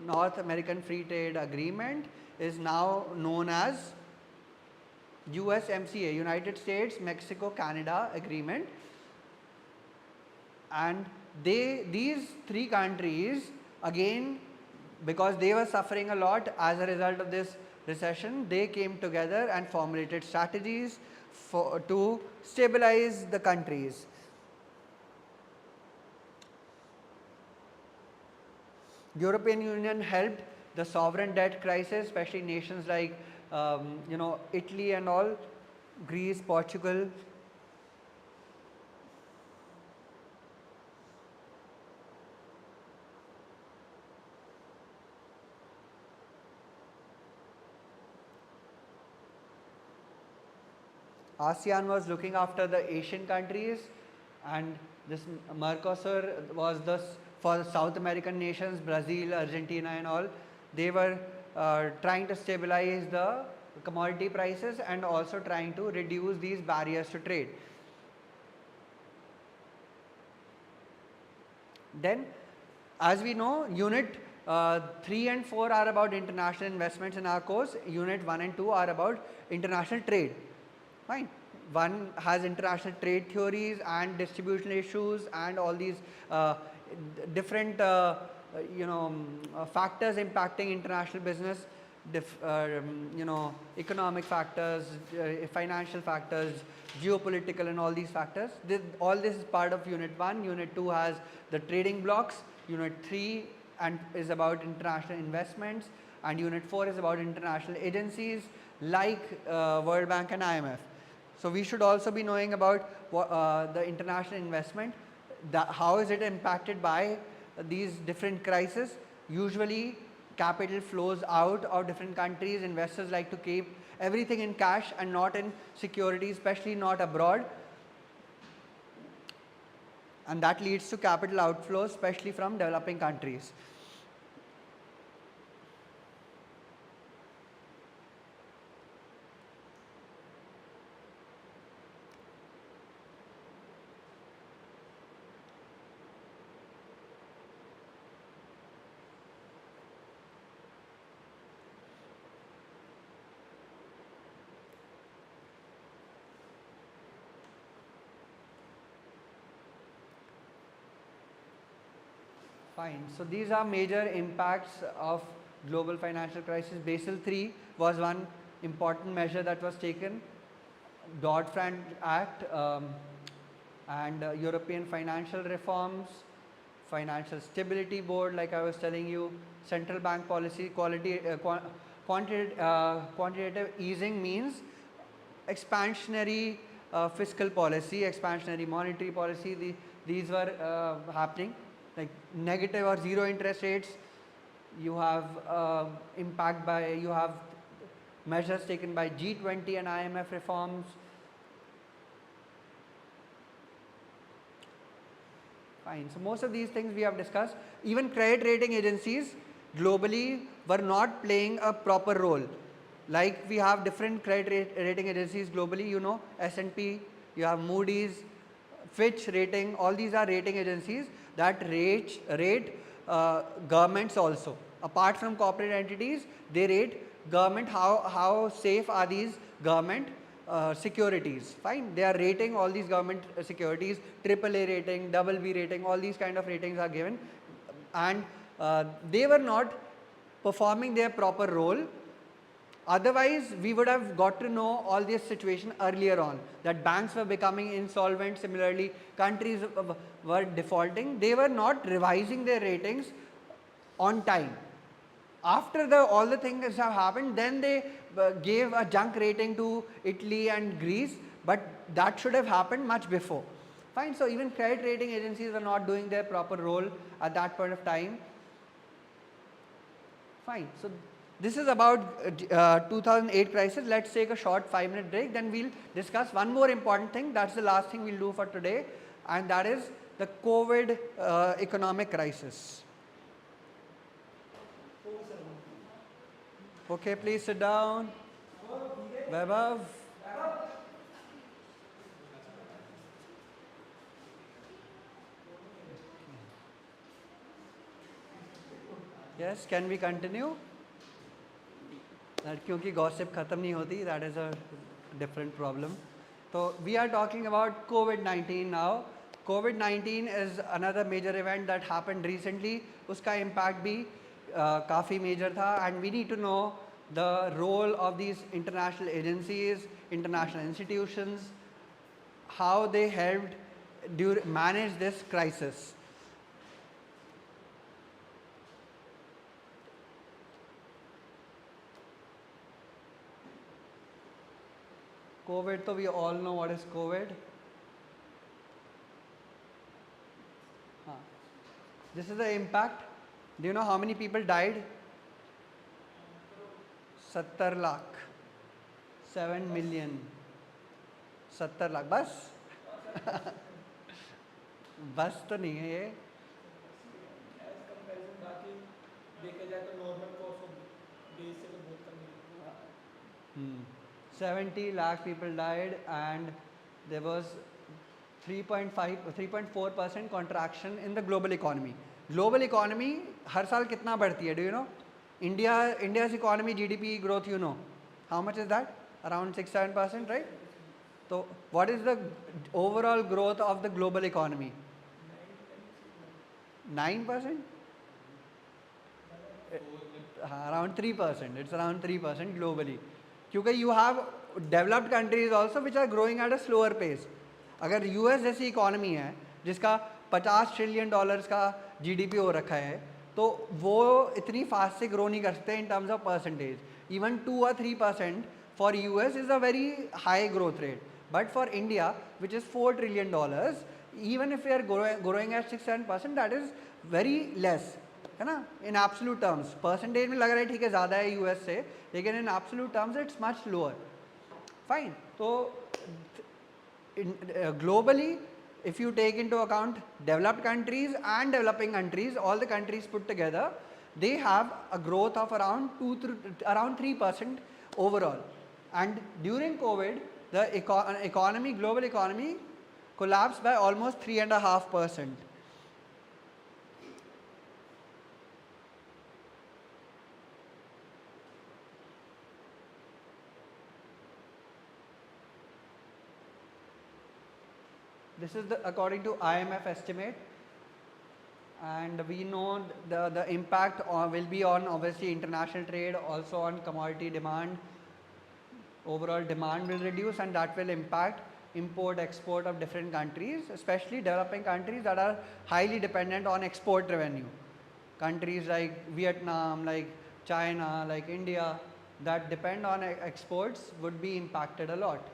North American Free Trade Agreement, is now known as USMCA, United States, Mexico, Canada Agreement. And these 3 countries, again, because they were suffering a lot as a result of this recession, they came together and formulated strategies to stabilize the countries. European Union helped the sovereign debt crisis, especially nations like Italy and all, Greece, Portugal. ASEAN was looking after the Asian countries, and this Mercosur was for the South American nations, Brazil, Argentina and all. They were trying to stabilize the commodity prices and also trying to reduce these barriers to trade. Then, as we know, Unit 3 and 4 are about international investments in our course. Unit 1 and 2 are about international trade. Fine. One has international trade theories and distribution issues and all these different factors impacting international business, economic factors, financial factors, geopolitical and all these factors. All this is part of Unit 1. Unit 2 has the trading blocks. Unit 3 is about international investments, and Unit 4 is about international agencies like World Bank and IMF. So we should also be knowing about the international investment, how is it impacted by these different crises. Usually capital flows out of different countries. Investors like to keep everything in cash and not in securities, especially not abroad, and that leads to capital outflows, especially from developing countries. Fine. So these are major impacts of global financial crisis. Basel III was one important measure that was taken. Dodd-Frank Act and European financial reforms, Financial Stability Board, like I was telling you, central bank policy, quantitative easing means expansionary fiscal policy, expansionary monetary policy. These were happening, like negative or zero interest rates. You have you have measures taken by G20 and IMF reforms. Fine. So most of these things we have discussed. Even credit rating agencies globally were not playing a proper role. Like we have different credit rating agencies globally, S&P, you have Moody's, Fitch rating, all these are rating agencies that rate governments also. Apart from corporate entities, they rate government, how safe are these government securities. Fine, they are rating all these government securities, AAA rating, BB rating, all these kind of ratings are given, and they were not performing their proper role. Otherwise, we would have got to know all this situation earlier on, that banks were becoming insolvent. Similarly, countries were defaulting. They were not revising their ratings on time. After all the things have happened, then they gave a junk rating to Italy and Greece, but that should have happened much before. Fine, so even credit rating agencies were not doing their proper role at that point of time. Fine, so this is about 2008 crisis. Let's take a short 5-minute break, then we'll discuss one more important thing. That's the last thing we'll do for today, and that is the COVID economic crisis. Okay, please sit down. Vaibhav. Yes, can we continue? क्योंकि gossip खत्म नहीं होती, that is a different problem. So we are talking about COVID-19 now. COVID-19 is another major event that happened recently. उसका impact भी काफ़ी major था, and we need to know the role of these international agencies, international institutions, how they helped manage this crisis. COVID, so we all know what is COVID. This is the impact. Do you know how many people died? 70 lakh. 7 million. 70 lakh. बस बस तो नहीं है ये. देखा जाए तो normal course of days से तो बहुत कम है. 70 lakh people died, and there was 3.4% contraction in the global economy. Global economy हर साल कितना बढ़ती है? Do you know? India's economy GDP growth, you know, how much is that? Around 6-7%, right? So what is the overall growth of the global economy? 9%? Around 3%. It's around 3% globally. क्योंकि you have developed countries also which are growing at a slower pace. अगर US जैसी economy है जिसका $50 trillion का GDP हो रखा है, तो वो इतनी फास्ट से ग्रो नहीं कर सकते in terms of percentage. Even 2 or 3% for US is a very high growth rate. But for India, which is $4 trillion, even if we are growing at 6-7%, that is very less. है ना? In absolute terms, percentage में लग रहा है ठीक है ज़्यादा है US से, लेकिन in absolute terms it's much lower. Fine. So globally, if you take into account developed countries and developing countries, all the countries put together, they have a growth of around 3% overall. And during COVID, the global economy collapsed by almost 3.5%. This is according to IMF estimate, and we know the impact will be on obviously international trade, also on commodity demand. Overall demand will reduce, and that will impact import export of different countries, especially developing countries that are highly dependent on export revenue. Countries like Vietnam, like China, like India, that depend on exports would be impacted a lot.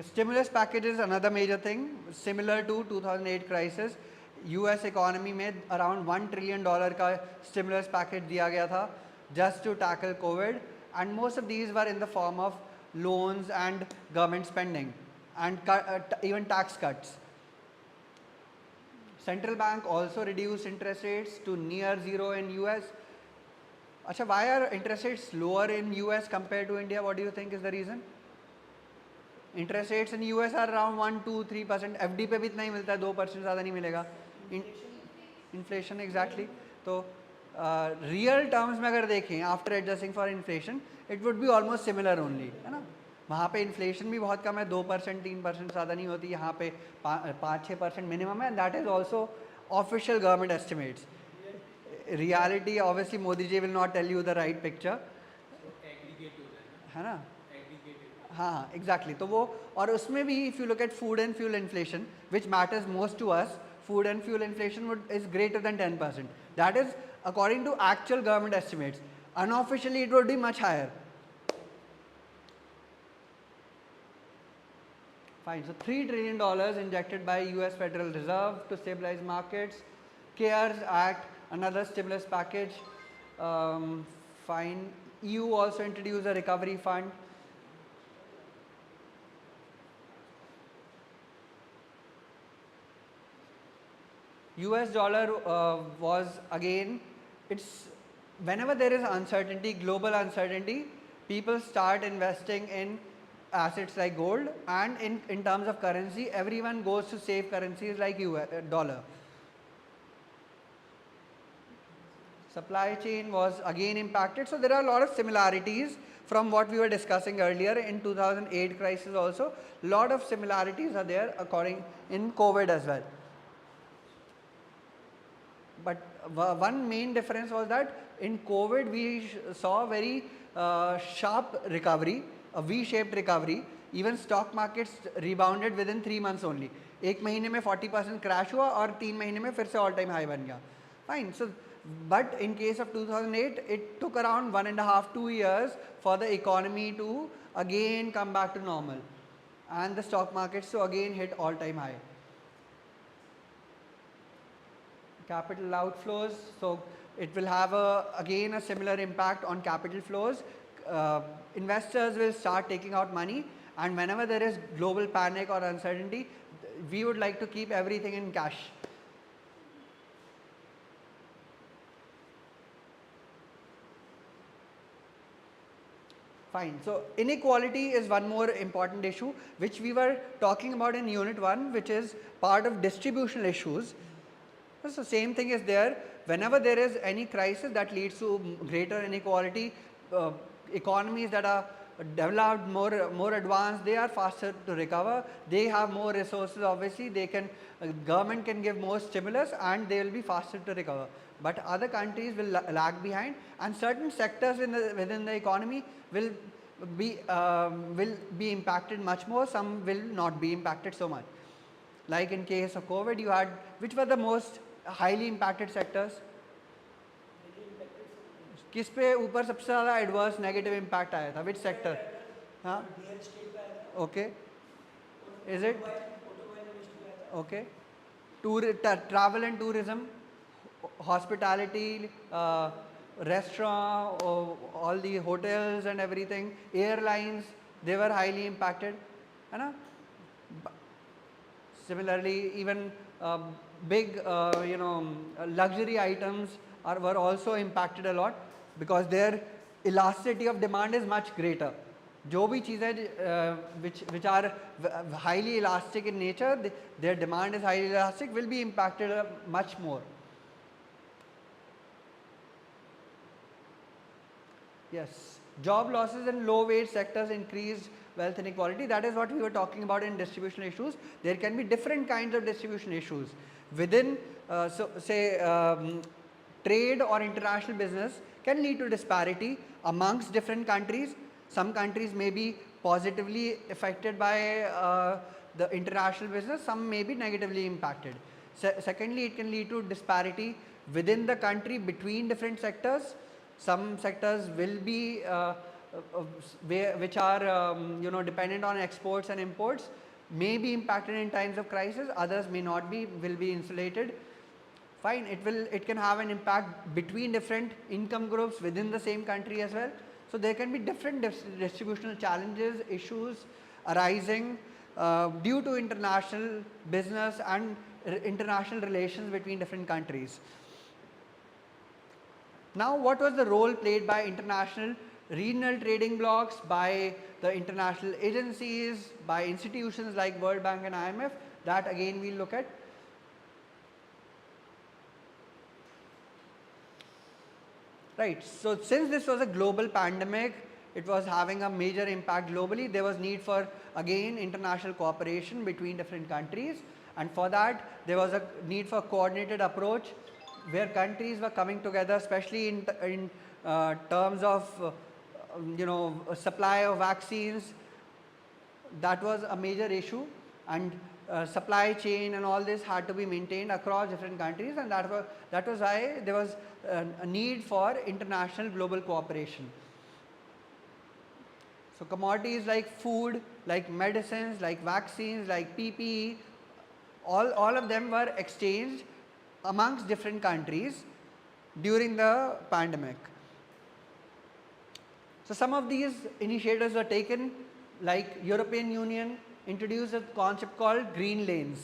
Stimulus package is another major thing, similar to 2008 crisis. US economy में around $1 trillion का stimulus package दिया गया था just to tackle COVID, and most of these were in the form of loans and government spending and even tax cuts. Central bank also reduced interest rates to near zero in US. Achha, why are interest rates lower in US compared to India? What do you think is the reason? Interest rates in US are around 1-2-3%. FD पे भी इतना ही मिलता है, 2% ज़्यादा नहीं मिलेगा. Inflation exactly. तो real terms में अगर देखें after adjusting for inflation, it would be almost similar only, है ना? वहाँ पे inflation भी बहुत कम है, 2% 3% ज़्यादा नहीं होती. यहाँ पे 5-6% minimum है, and that is also official government estimates. Reality obviously Modi ji will not tell you the right picture, है ना? हाँ exactly. तो वो और उसमें भी if you look at food and fuel inflation which matters most to us, food and fuel inflation is greater than 10%. That is according to actual government estimates. Unofficially it would be much higher. Fine. So $3 trillion injected by US Federal Reserve to stabilize markets. CARES Act, another stimulus package. Fine. EU also introduced a recovery fund. US dollar was again, it's whenever there is uncertainty, global uncertainty, people start investing in assets like gold, and in terms of currency, everyone goes to safe currencies like dollar. Supply chain was again impacted. So there are a lot of similarities from what we were discussing earlier in 2008 crisis also. Lot of similarities are there according in COVID as well. But one main difference was that in COVID we saw a very sharp recovery, a V-shaped recovery. Even stock markets rebounded within 3 months only. एक महीने में 40% crash हुआ और 3 महीने में फिर से all time high बन गया. Fine. So, but in case of 2008, it took around 1.5–2 years for the economy to again come back to normal, and the stock markets to again hit all time high. Capital outflows, so it will have again a similar impact on capital flows. Investors will start taking out money, and whenever there is global panic or uncertainty, we would like to keep everything in cash. Fine. So inequality is one more important issue which we were talking about in unit 1, which is part of distributional issues. So same thing is there. Whenever there is any crisis that leads to greater inequality, economies that are developed, more advanced, they are faster to recover. They have more resources. Obviously, they can government can give more stimulus, and they will be faster to recover. But other countries will lag behind, and certain sectors within the economy will be impacted much more. Some will not be impacted so much. Like in case of COVID, you had, which were the most highly impacted sectors? किस पे ऊपर सबसे ज़्यादा adverse negative impact आया था? Which sector? हाँ, okay, is it okay? Travel and tourism, hospitality, restaurant, all the hotels and everything, airlines, they were highly impacted, है ना? Similarly, even big, luxury items were also impacted a lot because their elasticity of demand is much greater. जो भी चीज़ें which are highly elastic in nature, their demand is highly elastic, will be impacted much more. Yes, job losses in low wage sectors increased wealth inequality. That is what we were talking about in distributional issues. There can be different kinds of distribution issues within, trade or international business can lead to disparity amongst different countries. Some countries may be positively affected by the international business, some may be negatively impacted. Secondly, it can lead to disparity within the country between different sectors. Some sectors will be which are dependent on exports and imports, may be impacted in times of crisis. Others may not be, will be insulated. Fine, it can have an impact between different income groups within the same country as well. So there can be different distributional challenges, issues arising due to international business and international relations between different countries. Now, what was the role played by international regional trading blocs, by the international agencies, by institutions like World Bank and IMF? That again we'll look at. Right, so since this was a global pandemic, it was having a major impact globally, there was need for again international cooperation between different countries, and for that there was a need for coordinated approach where countries were coming together, especially in terms of supply of vaccines, that was a major issue, and supply chain and all this had to be maintained across different countries, and that was why there was a need for international global cooperation. So commodities like food, like medicines, like vaccines, like PPE, all of them were exchanged amongst different countries during the pandemic. So some of these initiatives were taken, like European Union introduced a concept called green lanes.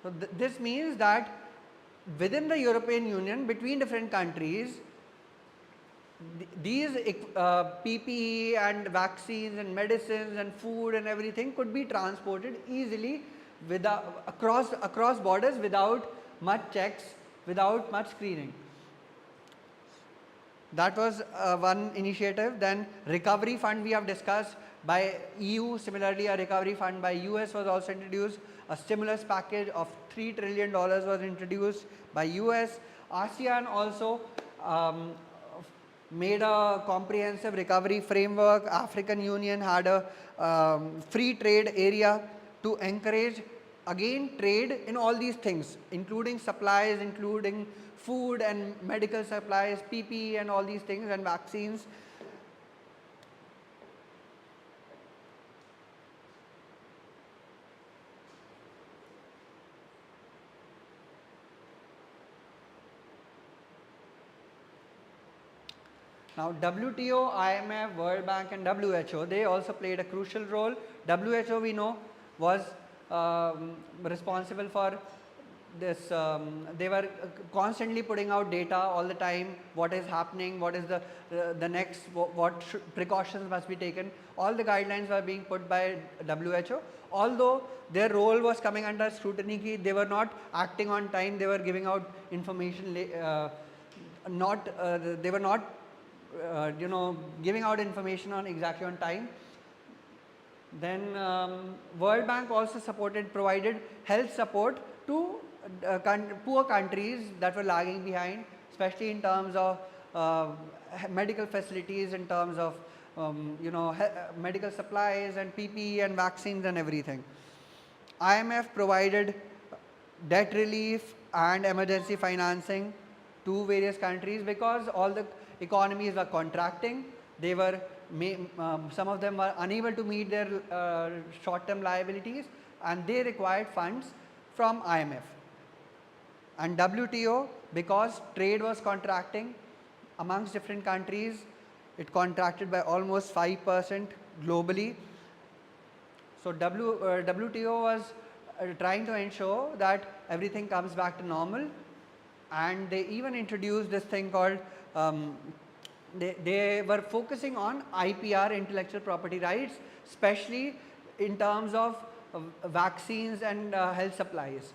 So this means that within the European Union, between different countries, these PPE and vaccines and medicines and food and everything could be transported easily across borders without much checks, without much screening. That was one initiative. Then recovery fund we have discussed by EU. Similarly, a recovery fund by US was also introduced. A stimulus package of $3 trillion was introduced by US. ASEAN also made a comprehensive recovery framework. African Union had a free trade area to encourage again trade in all these things, including supplies, including food and medical supplies, PPE and all these things, and vaccines. Now WTO, IMF, World Bank and WHO, they also played a crucial role. WHO, we know, was responsible for this, they were constantly putting out data all the time, what is happening, what is the next, what precautions must be taken. All the guidelines were being put by WHO. Although their role was coming under scrutiny, they were not acting on time, they were giving out information, they were not giving out information on exactly on time. Then World Bank also provided health support to poor countries that were lagging behind, especially in terms of medical facilities, in terms of medical supplies and PPE and vaccines and everything. IMF provided debt relief and emergency financing to various countries because all the economies were contracting. They were some of them were unable to meet their short-term liabilities, and they required funds from IMF. And WTO, because trade was contracting amongst different countries, it contracted by almost 5% globally. So WTO was trying to ensure that everything comes back to normal, and they even introduced this thing called they were focusing on IPR, intellectual property rights, especially in terms of vaccines and health supplies.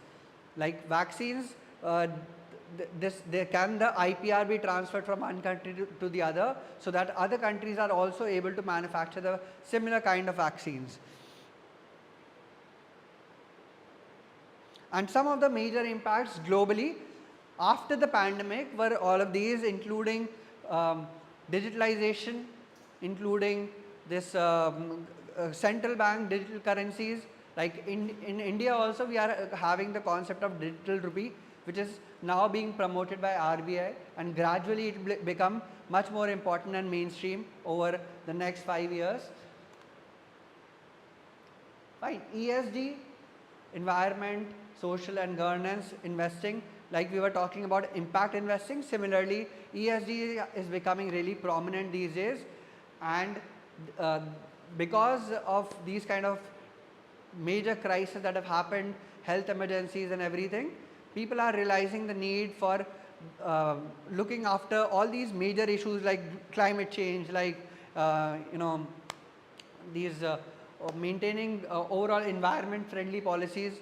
Like vaccines, the IPR be transferred from one country to the other, so that other countries are also able to manufacture the similar kind of vaccines. And some of the major impacts globally after the pandemic were all of these, including digitalization, including this central bank digital currencies. Like in India also, we are having the concept of digital rupee, which is now being promoted by RBI, and gradually it will become much more important and mainstream over the next 5 years. Fine. ESG, environment, social and governance investing. Like we were talking about impact investing, similarly ESG is becoming really prominent these days, and because of these kind of major crises that have happened, health emergencies and everything, people are realizing the need for looking after all these major issues like climate change, like these maintaining overall environment friendly policies.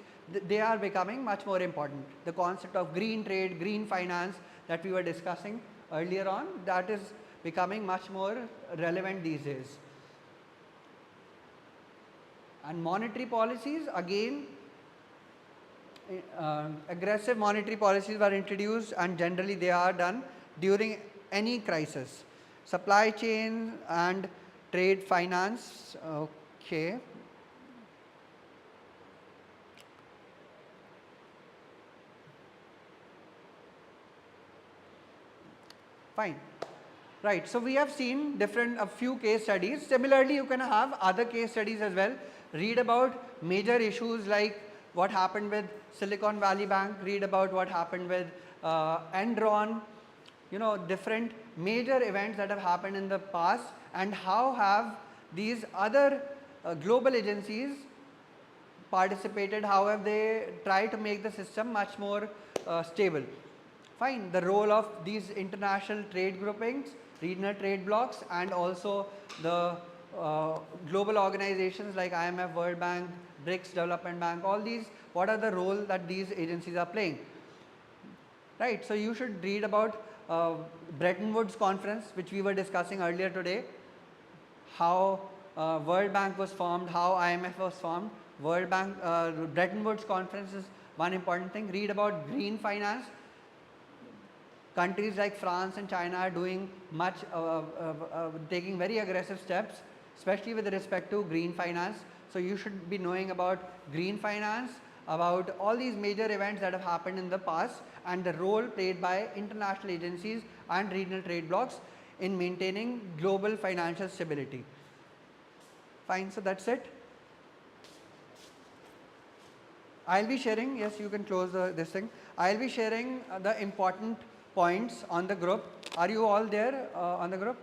They are becoming much more important. The concept of green trade, green finance that we were discussing earlier on, that is becoming much more relevant these days. And monetary policies, again, aggressive monetary policies were introduced, and generally they are done during any crisis. Supply chain and trade finance. Okay. Fine. Right. So we have seen a few case studies. Similarly, you can have other case studies as well. Read about major issues like what happened with Silicon Valley Bank. Read about what happened with Enron. You know, different major events that have happened in the past, and how have these other global agencies participated, how have they tried to make the system much more stable. Fine, the role of these international trade groupings, regional trade blocs, and also the global organizations like IMF, World Bank, BRICS Development Bank, all these, what are the role that these agencies are playing. Right, so you should read about Bretton Woods conference, which we were discussing earlier today, how World Bank was formed, how IMF was formed. World Bank, Bretton Woods conference is one important thing. Read about green finance. Countries like France and China are doing much, taking very aggressive steps, especially with respect to green finance. So you should be knowing about green finance, about all these major events that have happened in the past, and the role played by international agencies and regional trade blocs in maintaining global financial stability. Fine, so that's it. I'll be sharing, yes, you can close this thing. I'll be sharing the important points on the group. Are you all there on the group?